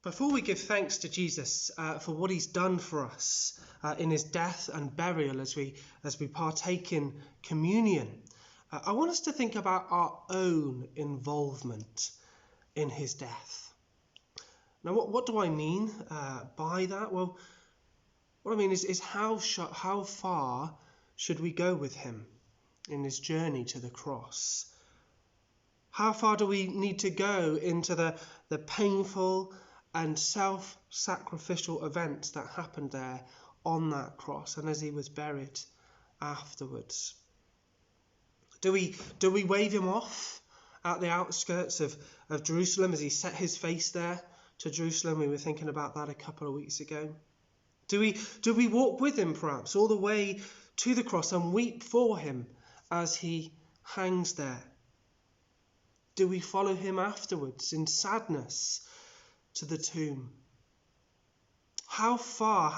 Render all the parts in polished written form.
Before we give thanks to Jesus for what he's done for us in his death and burial as we partake in communion, I want us to think about our own involvement in his death. Now, what do I mean by that? Well, what I mean is how far should we go with him in his journey to the cross? How far do we need to go into the painful and self-sacrificial events that happened there on that cross and as he was buried afterwards? Do we wave him off at the outskirts of Jerusalem as he set his face there to Jerusalem? We were thinking about that a couple of weeks ago. Do we walk with him perhaps all the way to the cross and weep for him as he hangs there? Do we follow him afterwards in sadness to the tomb? How far,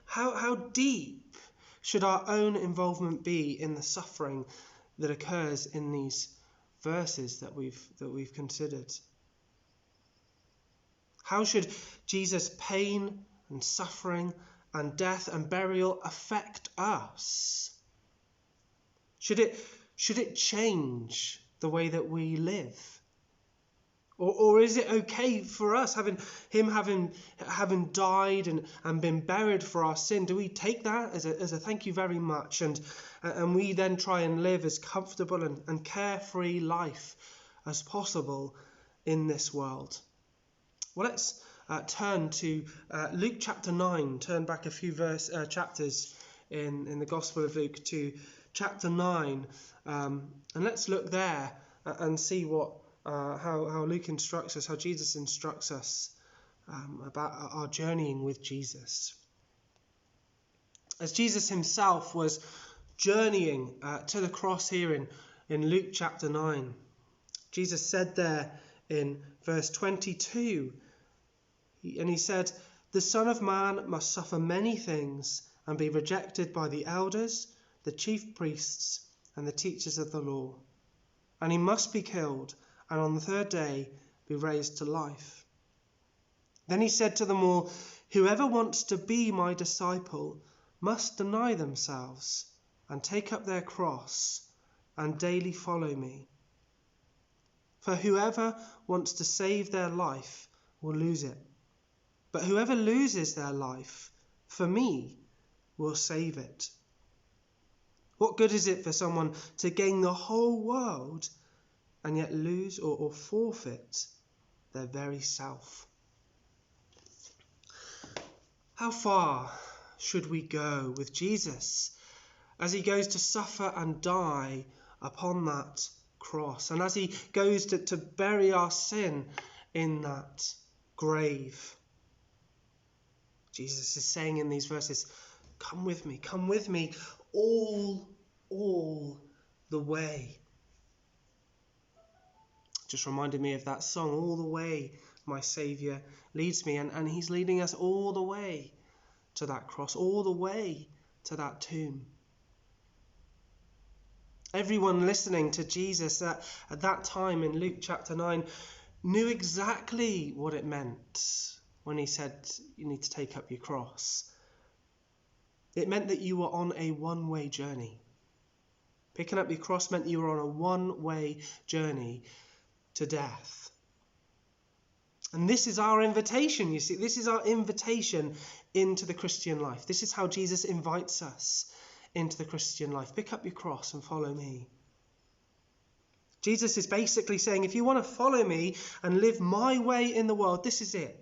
how deep should our own involvement be in the suffering that occurs in these verses that we've considered? How should Jesus' pain and suffering and death and burial affect us? Should it change the way that we live? Or is it okay for us, having died and been buried for our sin? Do we take that as a thank you very much, and we then try and live as comfortable and carefree life as possible in this world? Well, let's turn to Luke chapter 9. Turn back a few chapters in the Gospel of Luke to chapter 9, and let's look there and see how Luke instructs us, how Jesus instructs us about our journeying with Jesus. As Jesus himself was journeying to the cross here in Luke chapter 9, Jesus said there in verse 22, and he said, "The Son of Man must suffer many things and be rejected by the elders, the chief priests, and the teachers of the law. And he must be killed, and on the third day be raised to life." Then he said to them all, "Whoever wants to be my disciple must deny themselves and take up their cross and daily follow me. For whoever wants to save their life will lose it. But whoever loses their life for me will save it. What good is it for someone to gain the whole world and yet lose or forfeit their very self?" How far should we go with Jesus as he goes to suffer and die upon that cross, and as he goes to bury our sin in that grave? Jesus is saying in these verses, come with me all the way. Just reminded me of that song, "All the way my Saviour leads me," and he's leading us all the way to that cross, all the way to that tomb. Everyone listening to Jesus at that time in Luke chapter 9 knew exactly what it meant when he said you need to take up your cross. It meant that you were on a one-way journey. Picking up your cross meant you were on a one-way journey to death. And this is our invitation, you see. This is our invitation into the Christian life. This is how Jesus invites us into the Christian life. Pick up your cross and follow me. Jesus is basically saying, if you want to follow me and live my way in the world, this is it.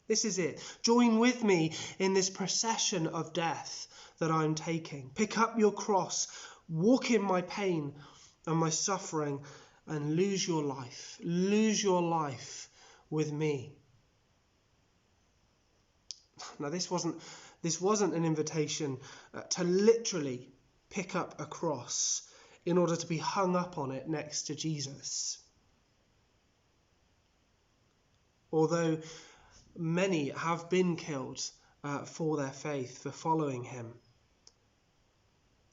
This is it. Join with me in this procession of death that I'm taking. Pick up your cross, walk in my pain and my suffering, and lose your life. Lose your life with me. Now, this wasn't an invitation to literally pick up a cross in order to be hung up on it next to Jesus. Although many have been killed for their faith, for following him.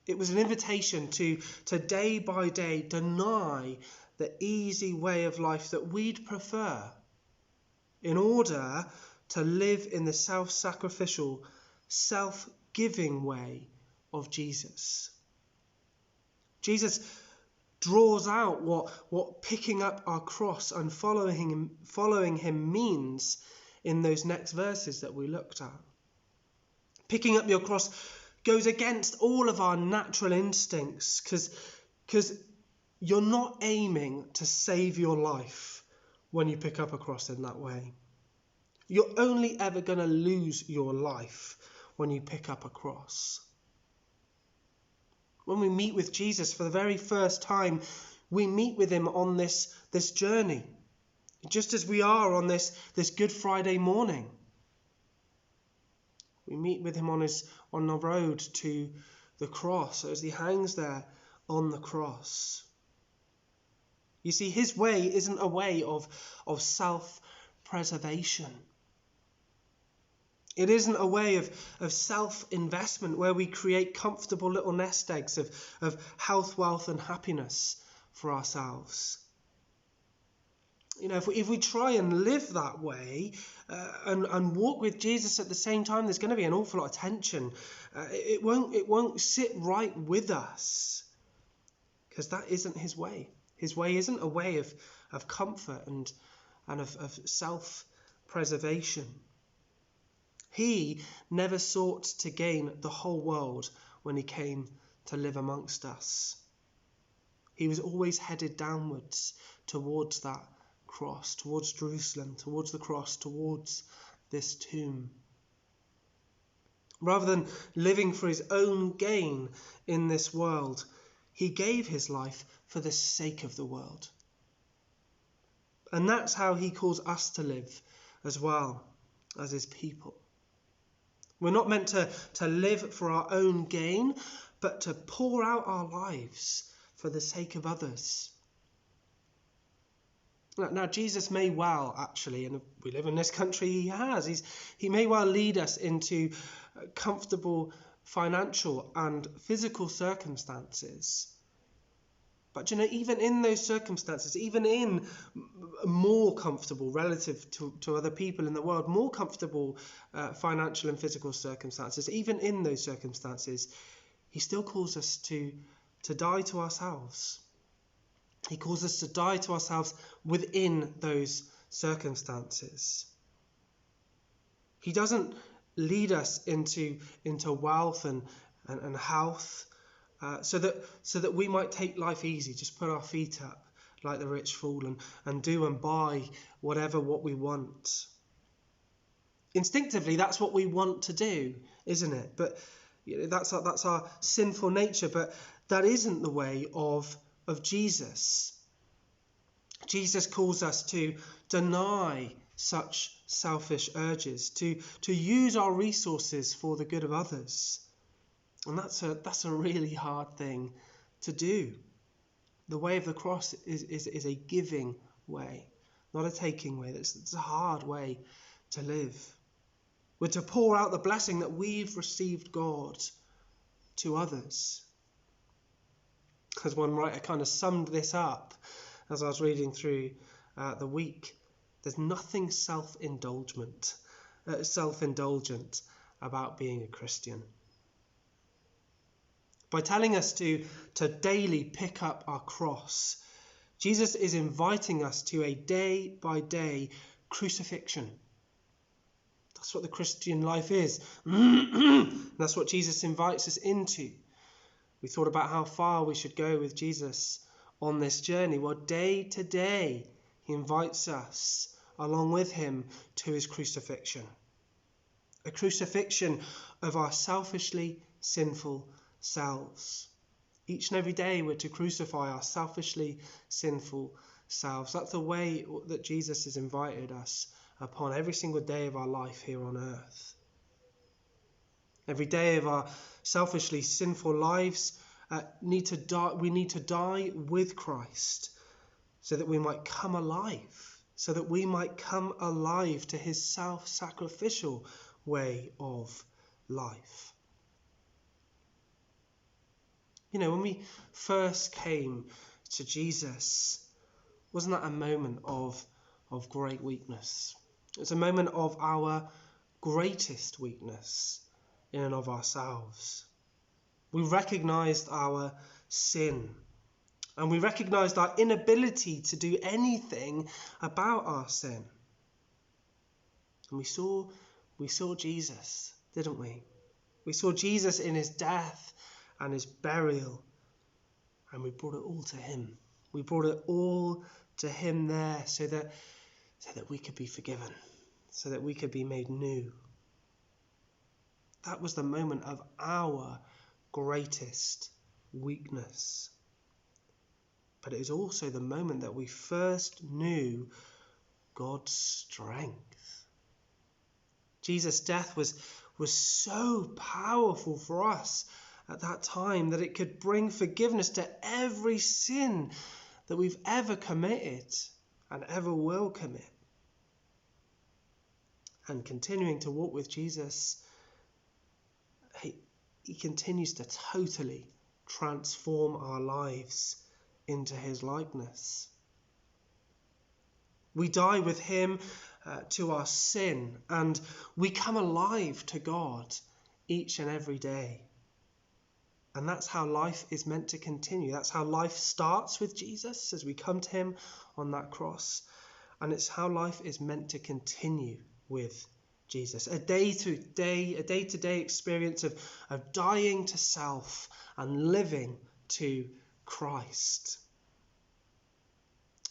It was an invitation to day by day deny the easy way of life that we'd prefer in order to live in the self-sacrificial, self-giving way of Jesus. Jesus draws out what picking up our cross and following him means in those next verses that we looked at. Picking up your cross goes against all of our natural instincts because you're not aiming to save your life when you pick up a cross in that way. You're only ever going to lose your life when you pick up a cross. When we meet with Jesus for the very first time, we meet with him on this journey, just as we are on this Good Friday morning. We meet with him on the road to the cross as he hangs there on the cross. You see, his way isn't a way of self-preservation. It isn't a way of self-investment where we create comfortable little nest eggs of health, wealth and happiness for ourselves. You know, if we try and live that way and walk with Jesus at the same time, there's going to be an awful lot of tension. It won't sit right with us because that isn't his way. His way isn't a way of comfort and of self-preservation. He never sought to gain the whole world when he came to live amongst us. He was always headed downwards towards that cross, towards Jerusalem, towards the cross, towards this tomb. Rather than living for his own gain in this world, he gave his life for the sake of the world. And that's how he calls us to live as well as his people. We're not meant to live for our own gain, but to pour out our lives for the sake of others. Now, Jesus may well, actually, and if we live in this country, he has. He may well lead us into comfortable financial and physical circumstances. But, you know, even in those circumstances, even in more comfortable relative to other people in the world, more comfortable financial and physical circumstances, even in those circumstances, he still calls us to die to ourselves. He calls us to die to ourselves within those circumstances. He doesn't lead us into wealth and health so that we might take life easy, just put our feet up like the rich fool and do and buy what we want. Instinctively, that's what we want to do, isn't it? But you know, that's our sinful nature. But that isn't the way of Jesus. Jesus calls us to deny such selfish urges, to use our resources for the good of others. And that's a really hard thing to do. The way of the cross is a giving way, not a taking way. It's a hard way to live. We're to pour out the blessing that we've received God to others. As one writer kind of summed this up as I was reading through the week, there's nothing self-indulgent about being a Christian. By telling us to daily pick up our cross, Jesus is inviting us to a day-by-day crucifixion. That's what the Christian life is. That's what Jesus invites us into. We thought about how far we should go with Jesus on this journey. Well, day to day, he invites us along with him to his crucifixion. A crucifixion of our selfishly sinful selves. Each and every day we're to crucify our selfishly sinful selves. That's the way that Jesus has invited us upon every single day of our life here on earth. Every day of our selfishly sinful lives we need to die with Christ so that we might come alive, to his self-sacrificial way of life. You know, when we first came to Jesus, wasn't that a moment of great weakness, It's a moment of our greatest weakness in and of ourselves. We recognized our sin, and we recognized our inability to do anything about our sin. And we saw Jesus, didn't we? We saw Jesus in his death and his burial, and we brought it all to him. We brought it all to him there so that we could be forgiven, so that we could be made new. That was the moment of our greatest weakness. But it is also the moment that we first knew God's strength. Jesus' death was so powerful for us at that time that it could bring forgiveness to every sin that we've ever committed and ever will commit. And continuing to walk with Jesus, he continues to totally transform our lives into his likeness. We die with him to our sin, and we come alive to God each and every day. And that's how life is meant to continue. That's how life starts with Jesus as we come to him on that cross. And it's how life is meant to continue with Jesus. A day-to-day experience of dying to self and living to Christ.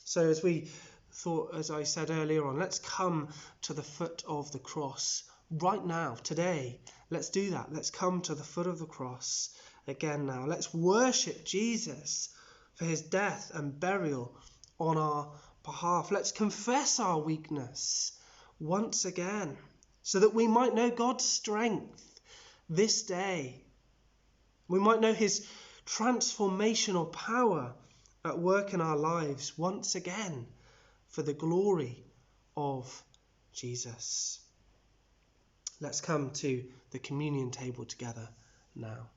So as we thought, as I said earlier on, let's come to the foot of the cross right now, today. Let's do that. Let's come to the foot of the cross again now. Let's worship Jesus for his death and burial on our behalf. Let's confess our weakness once again so that we might know God's strength this day. We might know his transformational power at work in our lives once again for the glory of Jesus. Let's come to the communion table together now.